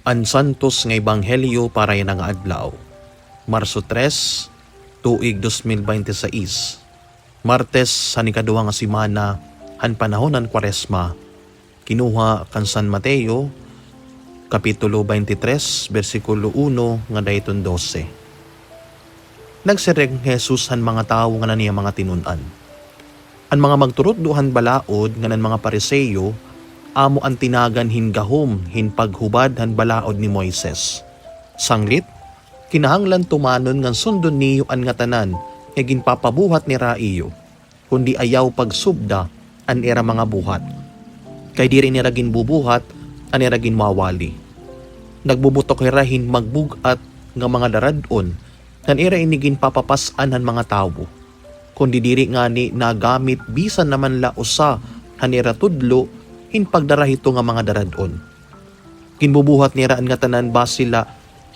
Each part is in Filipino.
An Santos nga Ebanghelyo para yan nga adlaw. Marso 3, tuig 2026. Martes sa nikaduha nga simana han panahon ng Kwaresma. Kinuha kan San Mateo kapitulo 23 bersikulo 1 nga dayton 12. Nagsireng Jesus han mga tawo nga naniya mga tinunan. An mga magturot duhan balaod nga nan mga Pariseyo amo ang tinagan hingahom hinpaghubad han balaod ni Moises. Sanglit, kinahanglan tumanon ngan sundon niyo an nga tanan nga ginpapabuhat ni Raiyo, kundi ayaw pagsubda an era mga buhat. Kay diri nira ginbubuhat an era ginmawali. Nagbubutok hirahin magbugat nga mga daradon kan era ini ginpapapasan han mga tawo. Kundi diri nga ni nagamit bisan naman la usa han era tudlo hinpagdarahito nga mga daradon. Ginbubuhat niraan nga tanan basila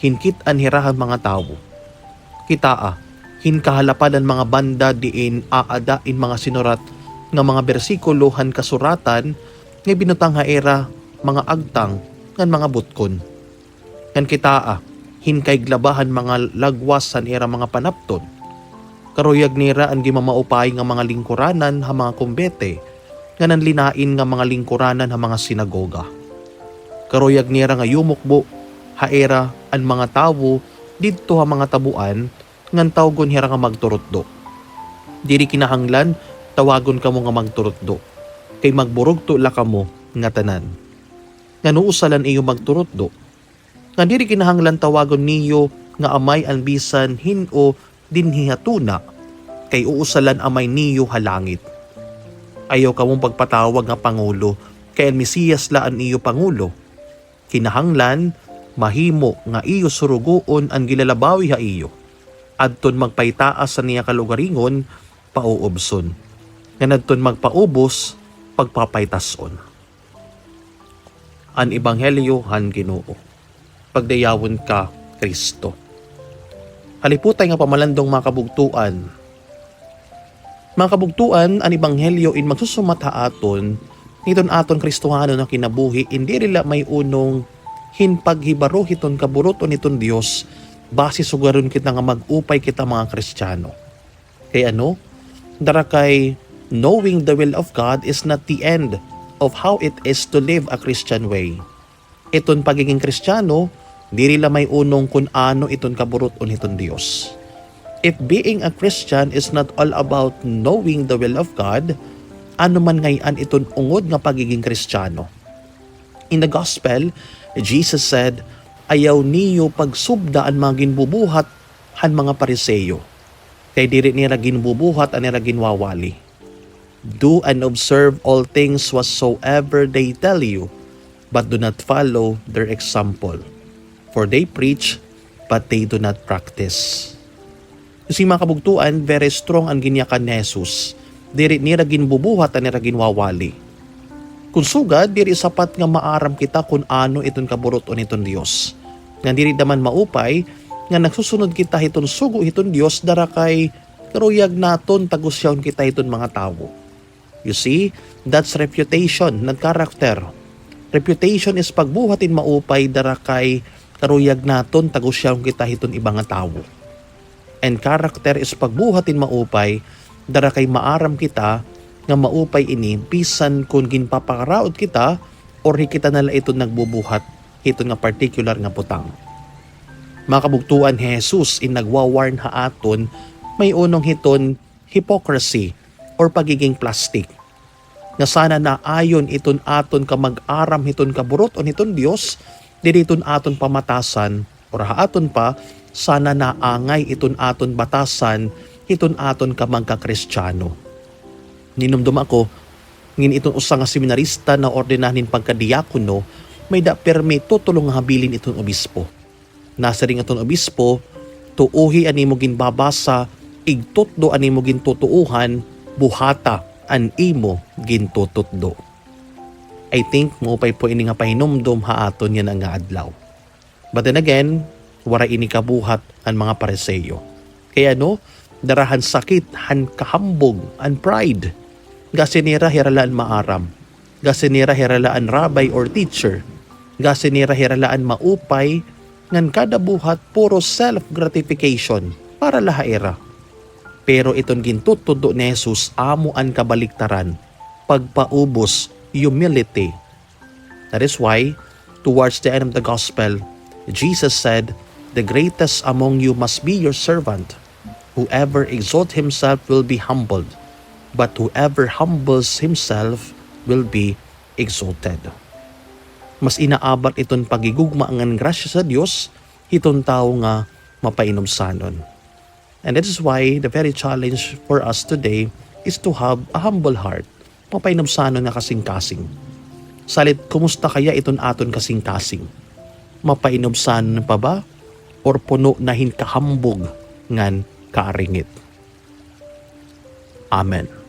hinkit-an hirahan mga tawo. Kitaa, hinkahalapadan mga banda diin aadain mga sinurat nga mga bersikulo han kasuratan nga binutang ha era mga agtang ngan mga butkon. Ngan kitaa, hinkay-glabahan mga lagwas han era mga panapton. Karuyag nira ang gimamaupay nga mga lingkuranan ha mga kumbete nga nanlinain nga mga lingkuranan ha mga sinagoga. Karuyag nira nga yumukbo haera ang mga tawo didto ha mga tabuan ngan tawgon hira nga magturotdo. Diri kinahanglan tawagon kamo nga magturotdo kay magburugto la kamo nga tanan. Ngano usalan iyo magturotdo? Nga diri kinahanglan tawagon niyo nga amay ang bisan hin-o dinhi hatuna kay uusalan amay niyo halangit. Ayaw ka mong pagpatawag nga Pangulo, kay ang Mesiyas laan iyo Pangulo. Kinahanglan, mahimo nga iyo surugoon ang gilalabawi ha iyo. Adton magpaitaas sa niya kalugaringon, pauubson. Nga adton magpaubos, pagpapaitason. An Ebanghelyo han Ginoo. Pagdayawon ka, Kristo. Haliputay nga pamalandong mga kabugtuan. Mga kabugtuan, ang Ebanghelyo in magsusumat aton, niton aton Kristohano na kinabuhi, hindi rila may unong hinpaghibaro hiton kaburot o niton Diyos, base sugaron kita nga mag-upay kita mga Kristiyano. Kaya ano? Dara kay knowing the will of God is not the end of how it is to live a Christian way. Iton pagiging Kristiyano, di rila may unong kun ano iton kaburot o niton Diyos. If being a Christian is not all about knowing the will of God, ano man ngayon iton ungod nga pagiging Kristiyano. In the Gospel, Jesus said, ayaw niyo pagsubda ang mga ginbubuhat han mga Pariseyo. Kay diri nila ginbubuhat an nila ginwawali. Do and observe all things whatsoever they tell you, but do not follow their example. For they preach, but they do not practice. Kasi mga kabugtuan, very strong ang ginyakan ni Jesus. Diri nira ginbubuhat ang nira ginwawali. Kung sugad, diri sapat nga maaram kita kung ano iton kaburot o niton Diyos. Nga diri daman maupay, nga nagsusunod kita hiton sugo hiton Diyos, dara kay karuyag naton tagusyaon kita hiton mga tawo. You see, that's reputation, ng karakter. Reputation is pagbuhatin maupay, dara kay karuyag naton tagusyaon kita hiton ibang nga tawo. And character is pagbuhatin maupay, dara kay maaram kita nga maupay ini bisan kung ginpapakaraod kita or hikita nala ito nagbubuhat ito nga particular nga butang. Mga kabugtuan, Jesus in nagwawarn ha aton may unong hiton hypocrisy or pagiging plastic. Nga sana na ayon iton aton ka mag-aram hiton kaburot o hiton Dios, diriton aton pamatasan or ha aton pa sana naangay iton aton batasan, iton aton ka magka-Kristiyano. Ninumdum ako, ngin iton usa nga seminarista na ordinahin pagkadiakono, may da permi tutulong nga habilin iton obispo. Nasa ring iton obispo, tuuhi ani mo ginbabasa, igtutdo ani mo gintutuuhan, buhata an imo gintututdo. I think mo pay po ini nga pahinumdum ha aton yan nga adlaw. But then again, wara ini kabuhat ang mga Pariseyo. Kaya no, darahan sakit, han kahambog, an pride. Gasinira hiralaan maaram. Gasinira hiralaan rabbi or teacher. Ga sinira-hiralaan maupay, ngan kada buhat puro self-gratification para lahaira. Pero iton gintutudo ni Jesus amo an kabaliktaran, pagpaubos, humility. That is why, towards the end of the gospel, Jesus said, "The greatest among you must be your servant. Whoever exalts himself will be humbled, but whoever humbles himself will be exalted." Mas inaabat iton pagigugma ang grasya sa Dios, iton tao nga mapainomsanon. And that is why the very challenge for us today is to have a humble heart, mapainomsanon nga kasing-kasing. Salit, kumusta kaya iton aton kasing-kasing? Mapainomsanon pa ba? Or puno na hinkahambog ngan kaaringit? Amen.